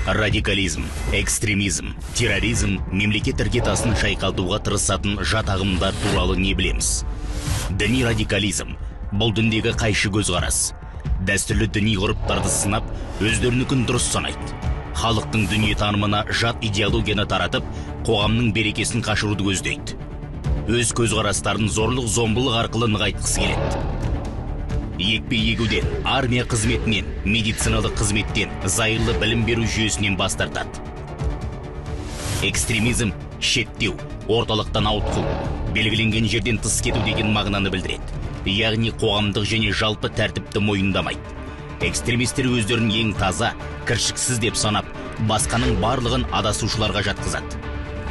Радикализм, экстремизм, терроризм мемлекет іргетасын шайқалтуға тырысатын жат ағымдар туралы не білеміз? Діни радикализм бұл діндегі қайшы көзқарас. Дәстүрлі діни ғұрыптарды сынап, өздерінікін дұрыс санайды. Халықтың дүние танымына жат идеологияны таратып, қоғамның берекесін қашыруды көздейді. Өз көзқарастарын зорлық-зомбылық арқылы нығайтқысы келеді. Екпе егуден, армия қызметінен, медициналық қызметтен, зайырлы білім беру жүйесінен бас тартады. Экстремизм шеттеу, орталықтан ауытқу, белгіленген жерден тыс кету деген мағынаны білдіреді. Яғни қоғамдық және жалпы тәртіпті мойындамайды. Экстремистер өздерін ең таза, кіршіксіз деп санап, басқаның барлығын адасушыларға жатқызады.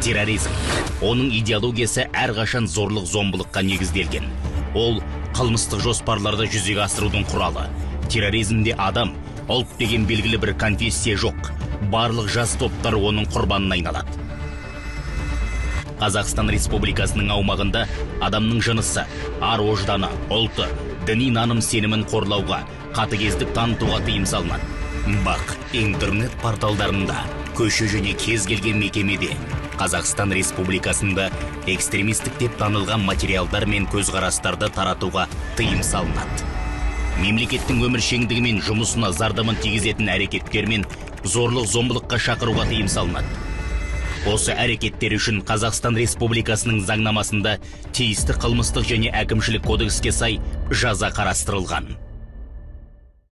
Терроризм. Оның идеологиясы әрқашан зорлық-зомбылыққа негізделген. Ол қылмыстық жоспарларды жүзеге асырудың құралы. Терроризмде адам, ұлт деген белгілі бір конфессия жоқ. Барлық жас топтар оның құрбанына айналады. Қазақстан Республикасының аумағында адамның жынысы, ар-ожданы, ұлты, діни наным сенімін қорлауға, қатыгездік танытуға тыйым салынады. Бақ, интернет порталдарында, көше және кез келген мекемеде Қазақстан Республикасында экстремистік деп танылған материалдар мен көзқарастарды таратуға тыйым салынады. Мемлекеттің өміршеңдігі мен жұмысына зардабын тигізетін әрекеттер мен зорлық-зомбылыққа шақыруға тыйым салынады. Осы әрекеттер үшін Қазақстан Республикасының заңнамасында тиісті қылмыстық және әкімшілік кодекске сай жаза қарастырылған.